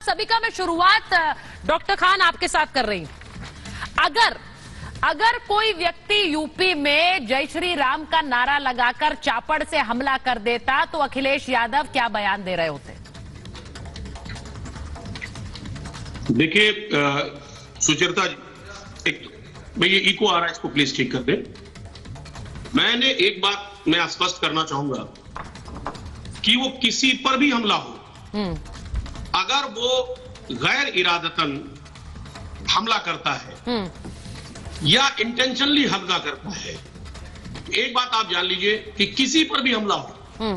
सभी का मैं शुरुआत डॉक्टर खान आपके साथ कर रही हूं। अगर कोई व्यक्ति यूपी में जय श्री राम का नारा लगाकर चापड़ से हमला कर देता तो अखिलेश यादव क्या बयान दे रहे होते? देखिए सुचरिता जी, एक भाई ये इको आ रहा है, इसको प्लीज ठीक कर दे। मैंने एक बात मैं स्पष्ट करना चाहूंगा कि वो किसी पर भी हमला हो, अगर वो गैर इरादतन हमला करता है या इंटेंशनली हमला करता है, एक बात आप जान लीजिए कि किसी पर भी हमला हो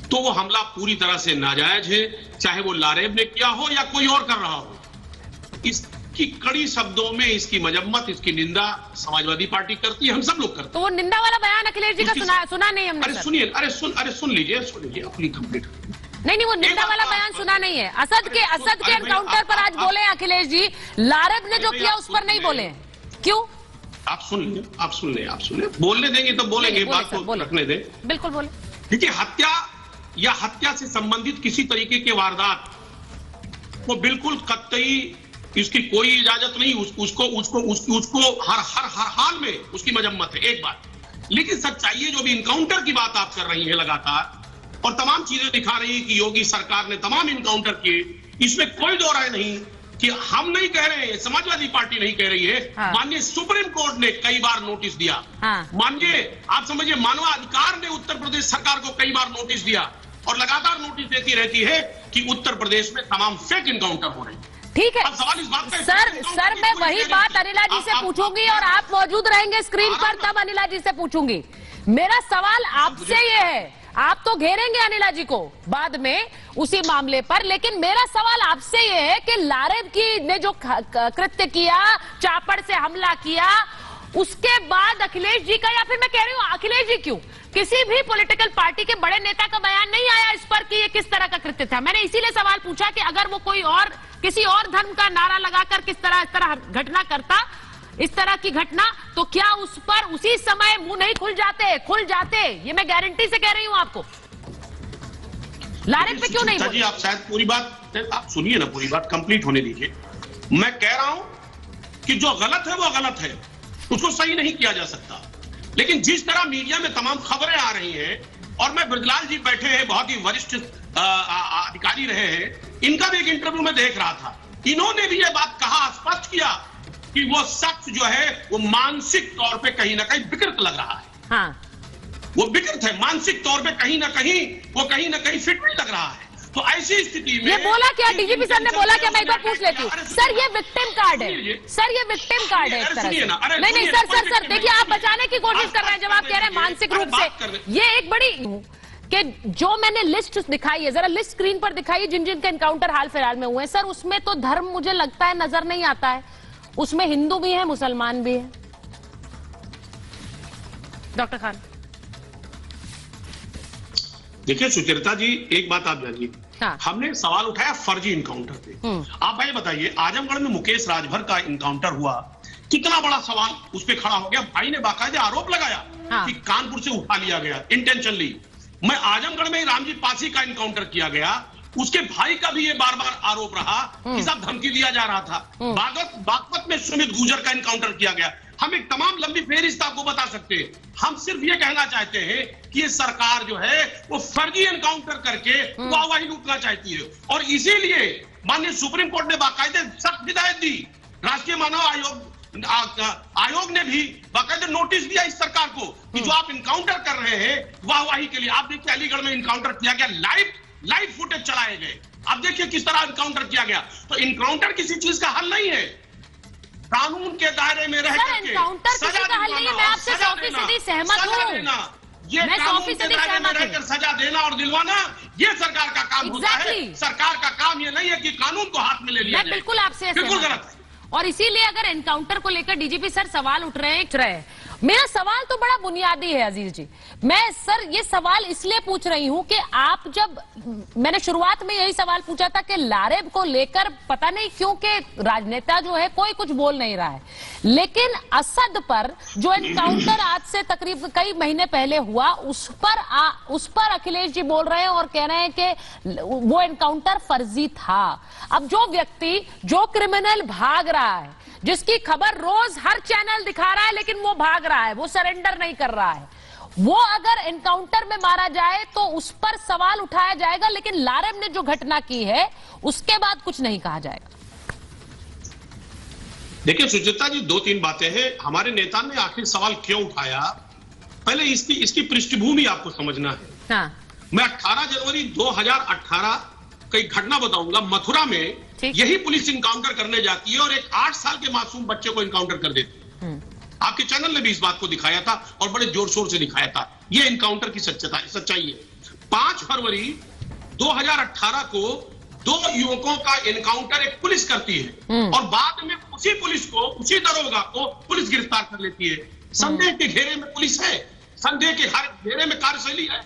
तो वो हमला पूरी तरह से नाजायज है, चाहे वो लारेब ने किया हो या कोई और कर रहा हो। इसकी कड़ी शब्दों में इसकी मजम्मत, इसकी निंदा समाजवादी पार्टी करती है, हम सब लोग करते हैं। तो वो निंदा वाला बयान अखिलेश जी का सुना नहीं हमने। अरे सुनिए, सुन लीजिए अपनी कंप्लीट। नहीं, वो निंदा वाला बयान सुना नहीं है। असद के एनकाउंटर पर आज बोले अखिलेश जी, लारेब ने जो किया उस पर नहीं बोले। क्यों? आप सुन ले। बोलने देंगे तो बोलेंगे, बात को रखने दें। बिल्कुल बोले। देखिए, हत्या या हत्या से संबंधित किसी तरीके के वारदात वो बिल्कुल कतई इसकी कोई इजाजत नहीं, उसको हर हाल में उसकी मजम्मत है, एक बात। लेकिन सच्चाई है, जो भी इनकाउंटर की बात आप कर रही है लगातार और तमाम चीजें दिखा रही है कि योगी सरकार ने तमाम इनकाउंटर किए, इसमें कोई दो राय नहीं कि हम नहीं कह रहे हैं, समाजवादी पार्टी नहीं कह रही है। हाँ। माननीय सुप्रीम कोर्ट ने कई बार नोटिस दिया। हाँ। माननीय आप समझिए मानवाधिकार ने उत्तर प्रदेश सरकार को कई बार नोटिस दिया और लगातार नोटिस देती रहती है कि उत्तर प्रदेश में तमाम फेक इनकाउंटर हो रहे हैं। ठीक है सवाल इस बात का सर मैं वही बात अनिला जी से पूछूंगी और आप मौजूद रहेंगे स्क्रीन पर, तब अनिला जी से पूछूंगी। मेरा सवाल आपसे ये है, आप तो घेरेंगे अनिला जी को बाद में उसी मामले पर, लेकिन मेरा सवाल आपसे ये है कि लारेब की ने जो कृत्य किया, चापड़ से हमला किया, उसके बाद अखिलेश जी का, या फिर मैं कह रही हूं अखिलेश जी क्यों, किसी भी पॉलिटिकल पार्टी के बड़े नेता का बयान नहीं आया इस पर कि ये किस तरह का कृत्य था। मैंने इसीलिए सवाल पूछा कि अगर वो कोई और किसी और धर्म का नारा लगाकर इस तरह घटना करता, इस तरह की घटना, तो क्या उस पर उसी समय मुंह नहीं खुल जाते? ये मैं गारंटी से कह रही हूं आपको। लारेब पे क्यों नहीं बोले? आप शायद पूरी बात आप सुनिए ना, पूरी बात कंप्लीट होने दीजिए। मैं कह रहा हूं कि जो गलत है वो गलत है, उसको सही नहीं किया जा सकता। लेकिन जिस तरह मीडिया में तमाम खबरें आ रही हैं, और मैं ब्रजलाल जी बैठे हैं, बहुत ही वरिष्ठ अधिकारी रहे हैं, इनका भी एक इंटरव्यू में देख रहा था, इन्होंने भी यह बात कहा, स्पष्ट किया कि वो शख्स जो है वो मानसिक तौर पे कहीं ना कहीं विकृत लग रहा है। हाँ। वो विकृत है मानसिक तौर पे, कहीं ना कहीं फिट नहीं लग रहा है। तो ऐसी स्थिति में ये बोला क्या डीजीपी सर ने बोला क्या? मैं एक बार पूछ लेती हूँ सर, ये विक्टिम कार्ड है सर, ये विक्टिम कार्ड है एक तरह से। नहीं सर देखिए, आप बचाने की कोशिश कर रहे हैं जब आप कह रहे हैं मानसिक रूप से। ये एक बड़ी कि जो मैंने लिस्ट दिखाई है, जरा लिस्ट स्क्रीन पर दिखाई, जिन जिनके एनकाउंटर हाल फिलहाल में हुए हैं सर, उसमें तो धर्म मुझे लगता है नजर नहीं आता है। उसमें हिंदू भी है, मुसलमान भी है। डॉक्टर खान देखिए सुचरिता जी, एक बात आप जानिए। हाँ। हमने सवाल उठाया फर्जी इनकाउंटर पे। आप भाई बताइए, आजमगढ़ में मुकेश राजभर का इनकाउंटर हुआ, कितना बड़ा सवाल उस पर खड़ा हो गया। भाई ने बाकायदा आरोप लगाया कि कानपुर से उठा लिया गया इंटेंशनली। मैं आजमगढ़ में रामजी पासी का इनकाउंटर किया गया, उसके भाई का भी ये बार बार आरोप रहा कि साहब धमकी दिया जा रहा था। बागपत में सुमित गुर्जर का इनकाउंटर किया गया। हम एक तमाम लंबी फेहरिस्त आपको बता सकते हैं। हम सिर्फ ये कहना चाहते हैं कि ये सरकार जो है वो फर्जी एनकाउंटर करके वाहवाही लूटना चाहती है, और इसीलिए माननीय सुप्रीम कोर्ट ने बाकायदे सख्त हिदायत दी। राष्ट्रीय मानव आयोग ने भी बाकायदे नोटिस दिया इस सरकार को कि जो आप इनकाउंटर कर रहे हैं वाहवाही के लिए। आप देखिए, अलीगढ़ में इनकाउंटर किया गया, लाइव फुटेज चलाए गए। आप देखिए किस तरह इनकाउंटर किया गया। तो इनकाउंटर किसी चीज का हल नहीं है, कानून के दायरे में रह करके एनकाउंटर किसी का हल नहीं है। मैं आपसे 100% सहमत हूं। ये कानून के दायरे में रहकर सजा देना और दिलवाना, ये सरकार का काम होता है। सरकार का काम ये नहीं है कि कानून को हाथ में ले लिया जाए। बिल्कुल आपसे बिल्कुल गलत है। और इसीलिए अगर एनकाउंटर को लेकर डीजीपी सर सवाल उठ रहे हैं मेरा सवाल तो बड़ा बुनियादी है अजीज जी। मैं सर ये सवाल इसलिए पूछ रही हूं कि आप जब मैंने शुरुआत में यही सवाल पूछा था कि लारेब को लेकर पता नहीं क्यों कि राजनेता जो है कोई कुछ बोल नहीं रहा है, लेकिन असद पर जो एनकाउंटर आज से तकरीबन कई महीने पहले हुआ उस पर अखिलेश जी बोल रहे हैं और कह रहे हैं कि वो एनकाउंटर फर्जी था। अब जो व्यक्ति, जो क्रिमिनल भाग रहा है, जिसकी खबर रोज हर चैनल दिखा रहा है लेकिन वो भाग रहा है, वो सरेंडर नहीं कर रहा है, वो अगर एनकाउंटर में मारा जाए तो उस पर सवाल उठाया जाएगा, लेकिन लारेब ने जो घटना की है उसके बाद कुछ नहीं कहा जाएगा। देखिए सुचित्रा जी, दो तीन बातें हैं। हमारे नेता ने आखिर सवाल क्यों उठाया, पहले इसकी पृष्ठभूमि आपको समझना है। हाँ। मैं 18 जनवरी 2018 की घटना बताऊंगा। मथुरा में यही पुलिस इनकाउंटर करने जाती है और एक 8 साल के मासूम बच्चे को इनकाउंटर कर देती है। आपके चैनल ने भी इस बात को दिखाया था और बड़े जोर शोर से दिखाया था। यह इनकाउंटर की सच्चाई है। 5 फरवरी 2018 को 2 युवकों का इनकाउंटर एक पुलिस करती है और बाद में उसी पुलिस को, उसी दरोगा को पुलिस गिरफ्तार कर लेती है। संदेह के घेरे में पुलिस है, संदेह के हर घेरे में कार्यशैली है।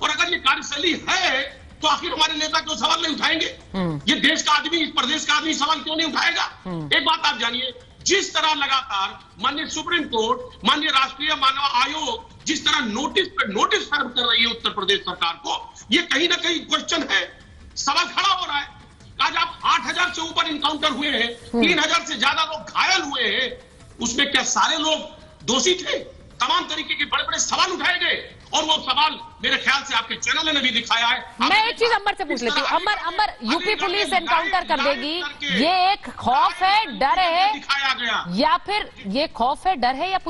और अगर ये कार्यशैली है तो आखिर हमारे नेता क्यों सवाल नहीं उठाएंगे? ये देश का आदमी, इस प्रदेश का आदमी सवाल क्यों नहीं उठाएगा? एक बात आप जानिए, जिस तरह लगातार माननीय सुप्रीम कोर्ट, माननीय राष्ट्रीय मानव आयोग जिस तरह नोटिस पर नोटिस सर्व कर रही है उत्तर प्रदेश सरकार को, ये कहीं ना कहीं क्वेश्चन है, सवाल खड़ा हो रहा है। आज आप 8000 से ऊपर इनकाउंटर हुए हैं, 3000 से ज्यादा लोग घायल हुए हैं, उसमें क्या सारे लोग दोषी थे? तमाम तरीके के बड़े बड़े सवाल उठाए गए और वो सवाल मेरे ख्याल से आपके चैनल ने भी दिखाया है। मैं एक चीज अंबर से पूछ लेती हूँ। अंबर, यूपी पुलिस एनकाउंटर कर देगी, ये एक खौफ है, डर है, दिखाया गया, या फिर ये खौफ है, डर है, या